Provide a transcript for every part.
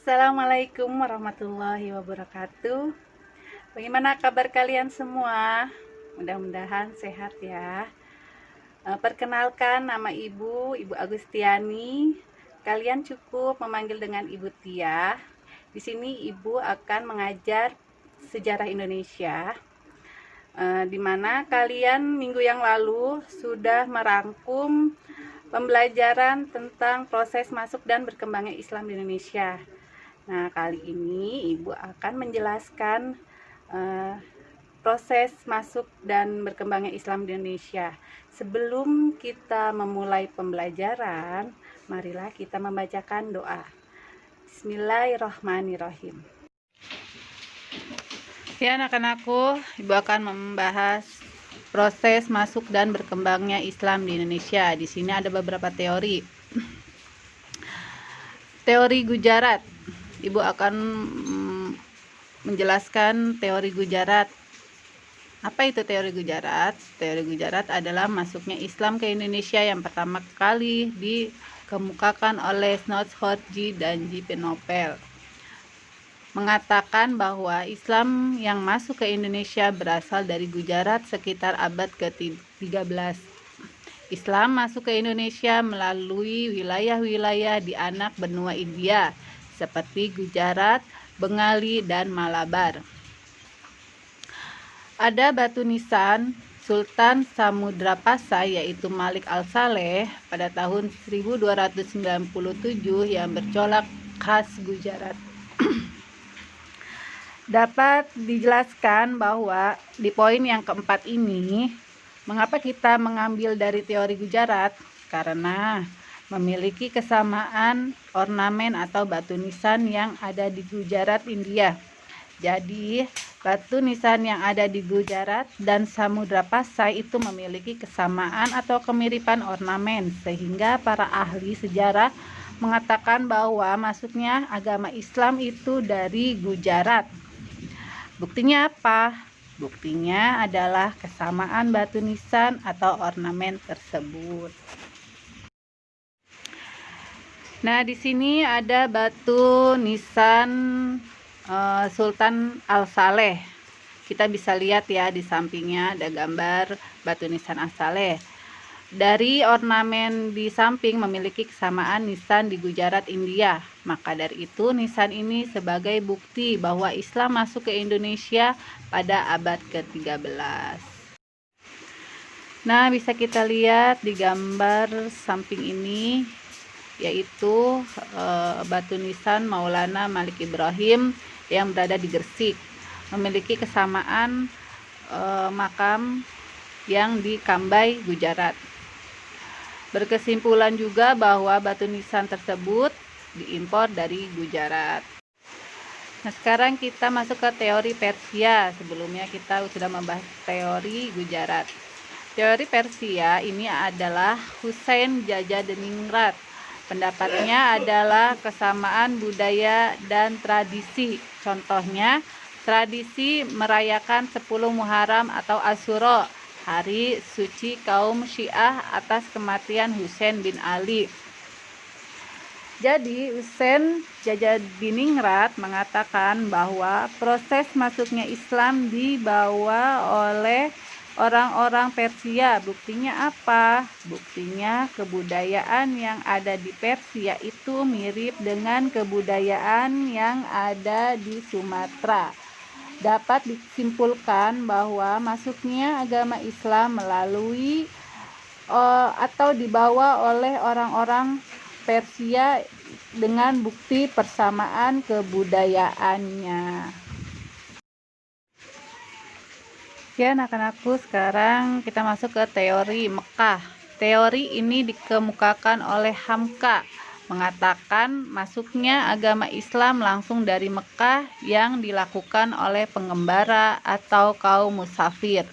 Assalamualaikum warahmatullahi wabarakatuh. Bagaimana kabar kalian semua? Mudah-mudahan sehat ya. Perkenalkan, nama Ibu Agustiani. Kalian cukup memanggil dengan Ibu Tia. Di sini Ibu akan mengajar sejarah Indonesia, di mana kalian minggu yang lalu sudah merangkum pembelajaran tentang proses masuk dan berkembangnya Islam di Indonesia. Nah, kali ini Ibu akan menjelaskan proses masuk dan berkembangnya Islam di Indonesia. Sebelum kita memulai pembelajaran, marilah kita membacakan doa. Bismillahirrahmanirrahim. Ya, anak-anakku, Ibu akan membahas proses masuk dan berkembangnya Islam di Indonesia. Di sini ada beberapa teori. Teori Gujarat. Ibu akan menjelaskan teori Gujarat. Apa itu teori Gujarat? Teori Gujarat adalah masuknya Islam ke Indonesia yang pertama kali dikemukakan oleh Snodshoji dan J. P. Nopel. Mengatakan bahwa Islam yang masuk ke Indonesia berasal dari Gujarat sekitar abad ke-13. Islam masuk ke Indonesia melalui wilayah-wilayah di anak benua India seperti Gujarat, Bengali, dan Malabar. Ada batu nisan Sultan Samudrapasa yaitu Malik Al-Saleh pada tahun 1297 yang bercolok khas Gujarat. Dapat dijelaskan bahwa di poin yang keempat ini, mengapa kita mengambil dari teori Gujarat? Karena memiliki kesamaan ornamen atau batu nisan yang ada di Gujarat, India. Jadi, batu nisan yang ada di Gujarat dan Samudrapasa itu memiliki kesamaan atau kemiripan ornamen, sehingga para ahli sejarah mengatakan bahwa masuknya agama Islam itu dari Gujarat. Buktinya apa? Buktinya adalah kesamaan batu nisan atau ornamen tersebut. Nah, di sini ada batu nisan Sultan Al-Saleh. Kita bisa lihat ya, di sampingnya ada gambar batu nisan Al-Saleh. Dari ornamen di samping memiliki kesamaan nisan di Gujarat, India. Maka dari itu nisan ini sebagai bukti bahwa Islam masuk ke Indonesia pada abad ke-13. Nah, bisa kita lihat di gambar samping ini, yaitu batu nisan Maulana Malik Ibrahim yang berada di Gresik. Memiliki kesamaan makam yang di Kambai, Gujarat. Berkesimpulan juga bahwa batu nisan tersebut diimpor dari Gujarat. Nah, sekarang kita masuk ke teori Persia. Sebelumnya kita sudah membahas teori Gujarat. Teori Persia ini adalah Husain Jajadiningrat. Pendapatnya adalah kesamaan budaya dan tradisi. Contohnya, tradisi merayakan 10 Muharram atau Asyura, hari suci kaum Syiah atas kematian Husain bin Ali. Jadi, Husain Jajadiningrat mengatakan bahwa proses masuknya Islam dibawa oleh orang-orang Persia. Buktinya apa? Buktinya kebudayaan yang ada di Persia itu mirip dengan kebudayaan yang ada di Sumatera. Dapat disimpulkan bahwa masuknya agama Islam melalui atau dibawa oleh orang-orang Persia dengan bukti persamaan kebudayaannya. Ya, anak-anakku, sekarang kita masuk ke teori Mekah. Teori ini dikemukakan oleh Hamka, mengatakan masuknya agama Islam langsung dari Mekah yang dilakukan oleh pengembara atau kaum musafir.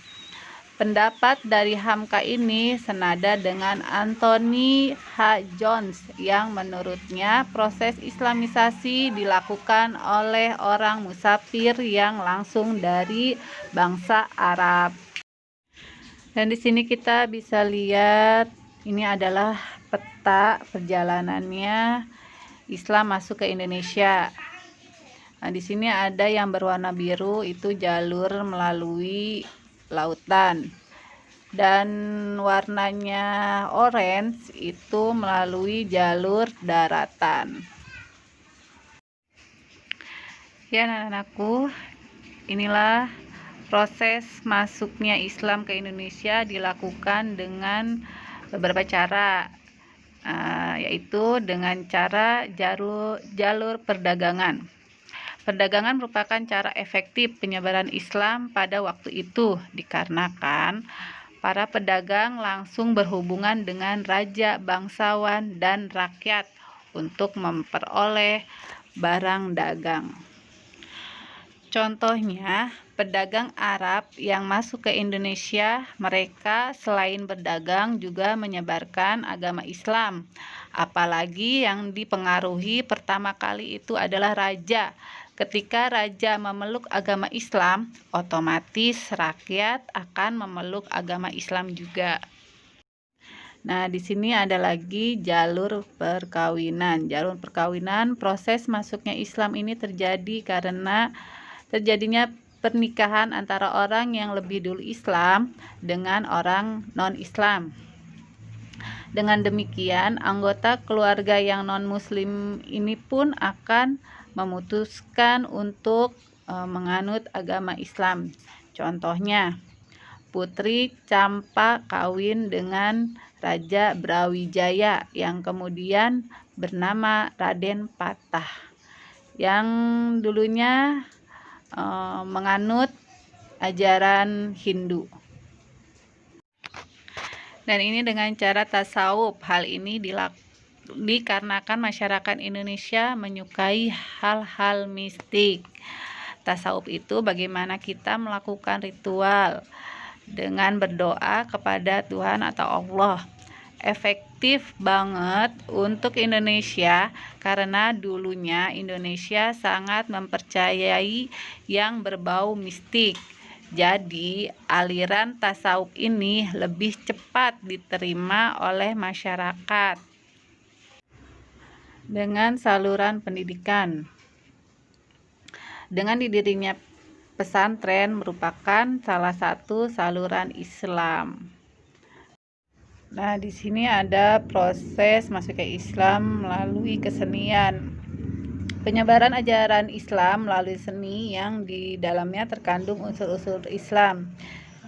Pendapat dari Hamka ini senada dengan Anthony H. Jones yang menurutnya proses Islamisasi dilakukan oleh orang musafir yang langsung dari bangsa Arab. Dan di sini kita bisa lihat ini adalah peta perjalanannya Islam masuk ke Indonesia. Nah, di sini ada yang berwarna biru, itu jalur melalui lautan. Dan warnanya orange itu melalui jalur daratan. Ya, anak-anakku, inilah proses masuknya Islam ke Indonesia dilakukan dengan beberapa cara, yaitu dengan cara jalur perdagangan. Perdagangan merupakan cara efektif penyebaran Islam pada waktu itu, dikarenakan para pedagang langsung berhubungan dengan raja, bangsawan, dan rakyat untuk memperoleh barang dagang. Contohnya, pedagang Arab yang masuk ke Indonesia, mereka selain berdagang juga menyebarkan agama Islam. Apalagi yang dipengaruhi pertama kali itu adalah raja. Ketika raja memeluk agama Islam, otomatis rakyat akan memeluk agama Islam juga. Nah, di sini ada lagi jalur perkawinan. Jalur perkawinan, proses masuknya Islam ini terjadi karena terjadinya pernikahan antara orang yang lebih dulu Islam dengan orang non-Islam. Dengan demikian, anggota keluarga yang non-Muslim ini pun akan memutuskan untuk menganut agama Islam. Contohnya, Putri Campa kawin dengan Raja Brawijaya yang kemudian bernama Raden Patah, yang dulunya menganut ajaran Hindu. Dan ini dengan cara tasawuf. Hal ini dikarenakan masyarakat Indonesia menyukai hal-hal mistik. Tasawuf itu bagaimana kita melakukan ritual dengan berdoa kepada Tuhan atau Allah. Efektif banget untuk Indonesia karena dulunya Indonesia sangat mempercayai yang berbau mistik. Jadi, aliran tasawuf ini lebih cepat diterima oleh masyarakat. Dengan saluran pendidikan. Dengan didirinya pesantren merupakan salah satu saluran Islam. Nah, di sini ada proses masuknya Islam melalui kesenian. Penyebaran ajaran Islam melalui seni yang di dalamnya terkandung unsur-unsur Islam.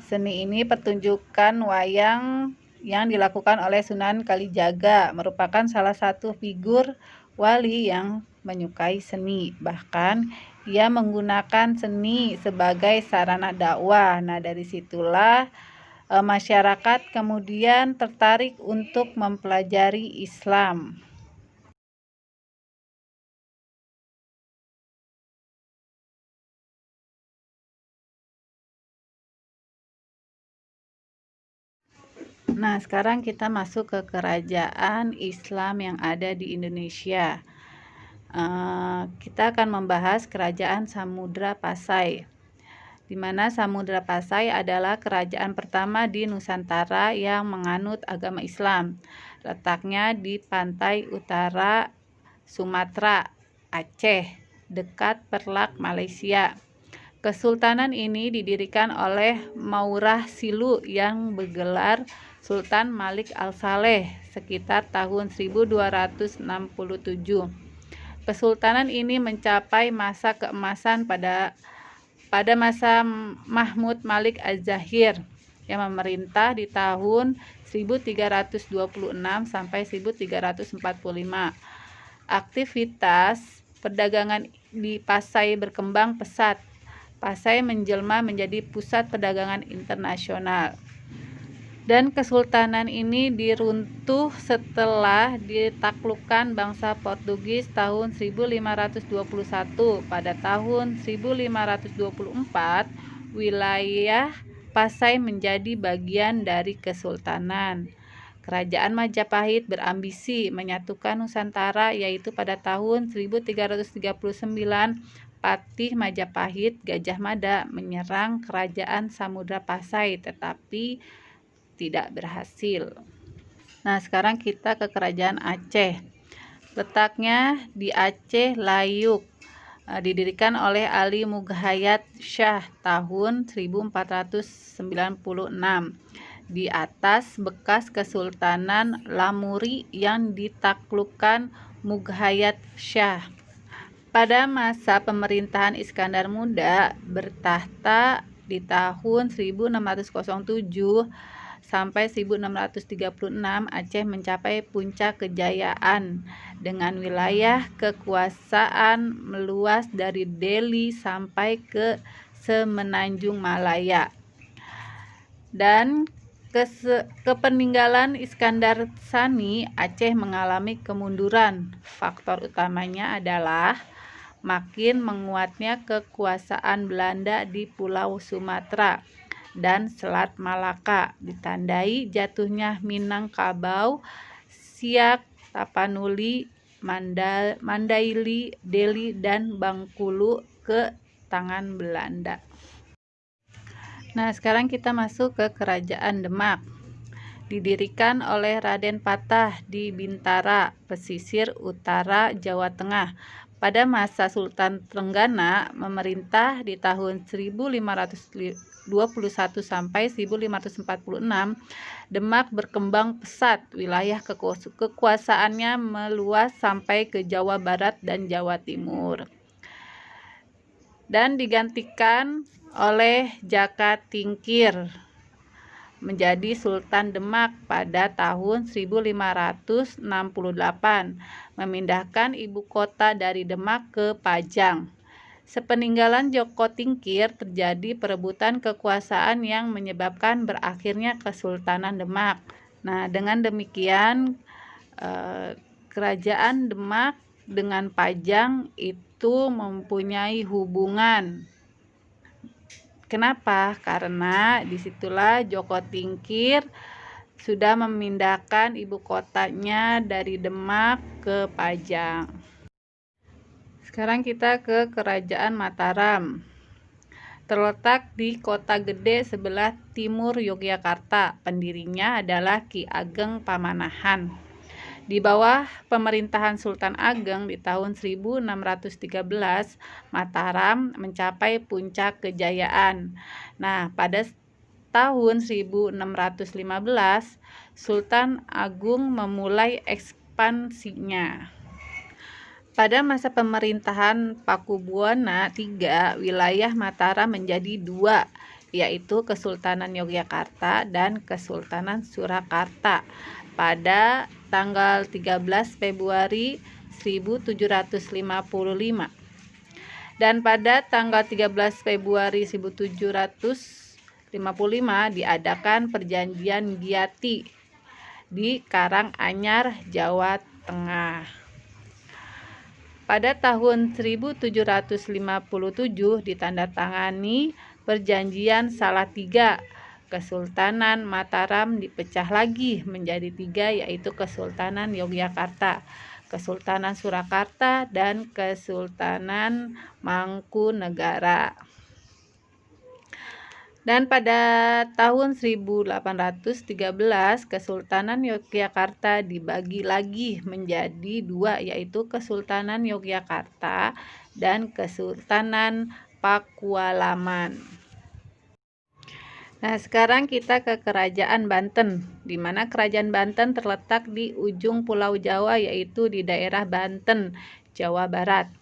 Seni ini pertunjukan wayang yang dilakukan oleh Sunan Kalijaga, merupakan salah satu figur wali yang menyukai seni. Bahkan ia menggunakan seni sebagai sarana dakwah. Nah, dari situlah masyarakat kemudian tertarik untuk mempelajari Islam. Nah, sekarang kita masuk ke kerajaan Islam yang ada di Indonesia. Kita akan membahas kerajaan Samudra Pasai, di mana Samudra Pasai adalah kerajaan pertama di Nusantara yang menganut agama Islam. Letaknya di pantai utara Sumatera, Aceh, dekat Perlak, Malaysia. Kesultanan ini didirikan oleh Maurah Silu yang bergelar Sultan Malik Al-Saleh sekitar tahun 1267. Kesultanan ini mencapai masa keemasan pada masa Mahmud Malik Az-Zahir yang memerintah di tahun 1326 sampai 1345. Aktivitas perdagangan di Pasai berkembang pesat. Pasai menjelma menjadi pusat perdagangan internasional. Dan kesultanan ini diruntuh setelah ditaklukkan bangsa Portugis tahun 1521. Pada tahun 1524, wilayah Pasai menjadi bagian dari kesultanan. Kerajaan Majapahit berambisi menyatukan Nusantara, yaitu pada tahun 1339 Patih Majapahit Gajah Mada menyerang kerajaan Samudra Pasai, tetapi tidak berhasil. Nah, sekarang kita ke kerajaan Aceh. Letaknya di Aceh Layuk. didirikan oleh Ali Mughayat Shah tahun 1496 di atas bekas Kesultanan Lamuri yang ditaklukkan Mughayat Shah. Pada masa pemerintahan Iskandar Muda bertahta di tahun 1607 sampai 1636, Aceh mencapai puncak kejayaan dengan wilayah kekuasaan meluas dari Delhi sampai ke Semenanjung Malaya. Dan kepeninggalan Iskandar Tsani, Aceh mengalami kemunduran. Faktor utamanya adalah makin menguatnya kekuasaan Belanda di Pulau Sumatera dan Selat Malaka, ditandai jatuhnya Minangkabau, Siak, Tapanuli, Mandaili, Deli, dan Bengkulu ke tangan Belanda. Nah, sekarang kita masuk ke Kerajaan Demak. Didirikan oleh Raden Patah di Bintara, pesisir utara Jawa Tengah. Pada masa Sultan Trenggana memerintah di tahun 1521 sampai 1546, Demak berkembang pesat. Wilayah kekuasaannya meluas sampai ke Jawa Barat dan Jawa Timur. Dan digantikan oleh Jaka Tingkir menjadi Sultan Demak pada tahun 1568, memindahkan ibu kota dari Demak ke Pajang. Sepeninggalan Joko Tingkir terjadi perebutan kekuasaan yang menyebabkan berakhirnya Kesultanan Demak. Nah, dengan demikian Kerajaan Demak dengan Pajang itu mempunyai hubungan. Kenapa? Karena disitulah Joko Tingkir sudah memindahkan ibu kotanya dari Demak ke Pajang. Sekarang kita ke Kerajaan Mataram. Terletak di Kota Gede sebelah timur Yogyakarta. Pendirinya adalah Ki Ageng Pamanahan. Di bawah pemerintahan Sultan Ageng di tahun 1613, Mataram mencapai puncak kejayaan. Nah, pada tahun 1615, Sultan Agung memulai ekspansinya. Pada masa pemerintahan Pakubuwana III, wilayah Mataram menjadi dua, yaitu Kesultanan Yogyakarta dan Kesultanan Surakarta. Pada tanggal 13 Februari 1755 dan pada tanggal 13 Februari 1755 diadakan Perjanjian Giati di Karanganyar, Jawa Tengah. Pada tahun 1757 ditandatangani Perjanjian Salatiga. Kesultanan Mataram dipecah lagi menjadi tiga, yaitu Kesultanan Yogyakarta, Kesultanan Surakarta, dan Kesultanan Mangkunegara. Dan pada tahun 1813 Kesultanan Yogyakarta dibagi lagi menjadi dua, yaitu Kesultanan Yogyakarta dan Kesultanan Pakualaman. Nah, sekarang kita ke Kerajaan Banten, di mana Kerajaan Banten terletak di ujung Pulau Jawa, yaitu di daerah Banten, Jawa Barat.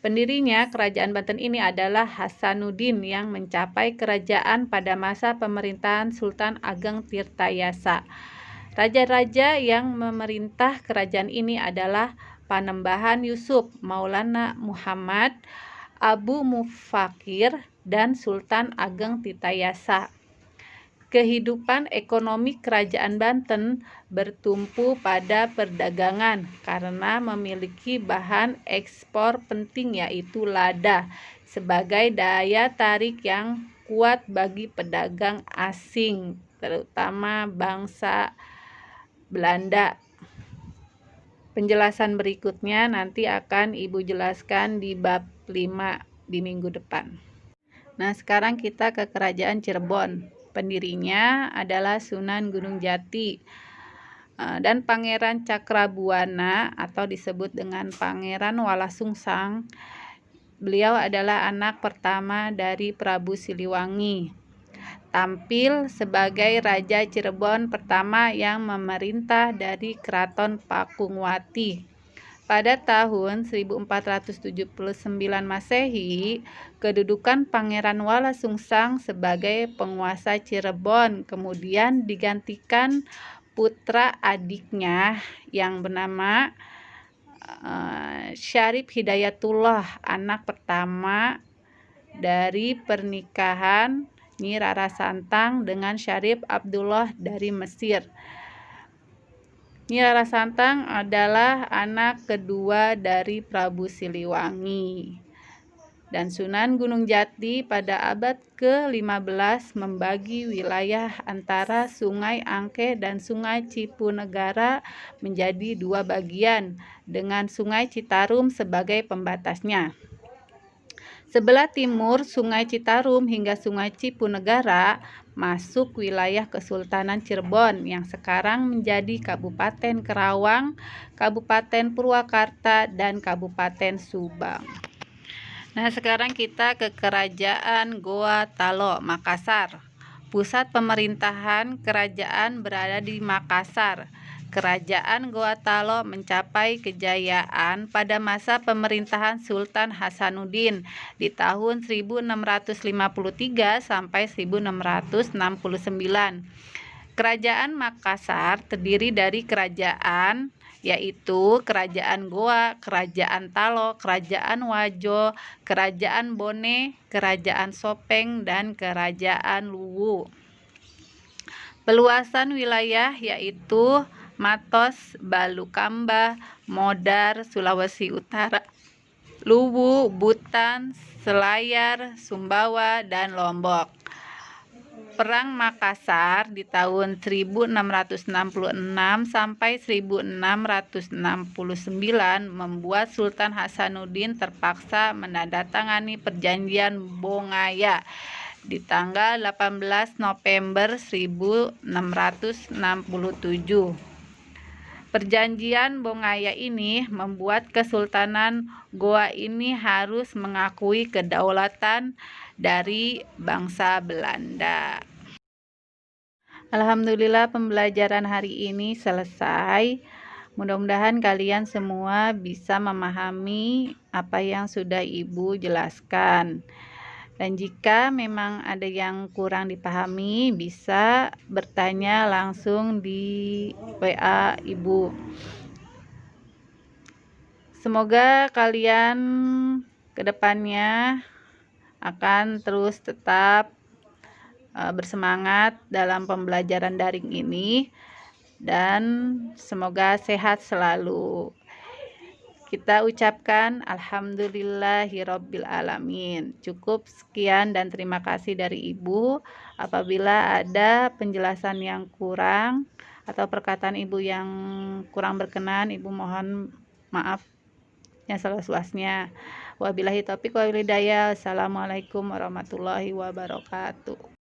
Pendirinya Kerajaan Banten ini adalah Hasanuddin yang mencapai kerajaan pada masa pemerintahan Sultan Ageng Tirtayasa. Raja-raja yang memerintah kerajaan ini adalah Panembahan Yusuf, Maulana Muhammad, Abu Mufakir, dan Sultan Ageng Tirtayasa. Kehidupan ekonomi Kerajaan Banten bertumpu pada perdagangan karena memiliki bahan ekspor penting, yaitu lada, sebagai daya tarik yang kuat bagi pedagang asing, terutama bangsa Belanda. Penjelasan berikutnya nanti akan Ibu jelaskan di bab 5 di minggu depan. Nah, sekarang kita ke Kerajaan Cirebon. Pendirinya adalah Sunan Gunung Jati dan Pangeran Cakrabuana atau disebut dengan Pangeran Walasungsang Beliau adalah anak pertama dari Prabu Siliwangi. Tampil sebagai Raja Cirebon pertama yang memerintah dari Keraton Pakungwati. Pada tahun 1479 Masehi, kedudukan Pangeran Walasungsang sebagai penguasa Cirebon kemudian digantikan putra adiknya yang bernama Syarif Hidayatullah, anak pertama dari pernikahan Nyi Rara Santang dengan Syarif Abdullah dari Mesir. Nyi Rara Santang adalah anak kedua dari Prabu Siliwangi. Dan Sunan Gunung Jati pada abad ke-15 membagi wilayah antara Sungai Angke dan Sungai Cipunegara menjadi dua bagian dengan Sungai Citarum sebagai pembatasnya. Sebelah timur Sungai Citarum hingga Sungai Cipunegara masuk wilayah Kesultanan Cirebon yang sekarang menjadi Kabupaten Kerawang, Kabupaten Purwakarta, dan Kabupaten Subang. Nah, sekarang kita ke Kerajaan Goa Talo, Makassar. Pusat pemerintahan kerajaan berada di Makassar. Kerajaan Goa Talo mencapai kejayaan pada masa pemerintahan Sultan Hasanuddin di tahun 1653 sampai 1669. Kerajaan Makassar terdiri dari kerajaan yaitu Kerajaan Goa, Kerajaan Talo, Kerajaan Wajo, Kerajaan Bone, Kerajaan Sopeng, dan Kerajaan Luwu. Peluasan wilayah yaitu Matos, Balukamba, Modar, Sulawesi Utara, Luwu, Butan, Selayar, Sumbawa, dan Lombok. Perang Makassar di tahun 1666 sampai 1669 membuat Sultan Hasanuddin terpaksa menandatangani Perjanjian Bongaya di tanggal 18 November 1667. Perjanjian Bongaya ini membuat Kesultanan Goa ini harus mengakui kedaulatan dari bangsa Belanda. Alhamdulillah pembelajaran hari ini selesai. Mudah-mudahan kalian semua bisa memahami apa yang sudah Ibu jelaskan. Dan jika memang ada yang kurang dipahami, bisa bertanya langsung di WA Ibu. Semoga kalian kedepannya akan terus tetap bersemangat dalam pembelajaran daring ini dan semoga sehat selalu. Kita ucapkan alhamdulillahirabbil alamin. Cukup sekian dan terima kasih dari Ibu. Apabila ada penjelasan yang kurang atau perkataan Ibu yang kurang berkenan, Ibu mohon maaf yang seluas-luasnya. Wabillahi taufiq wal hidayah. Assalamualaikum warahmatullahi wabarakatuh.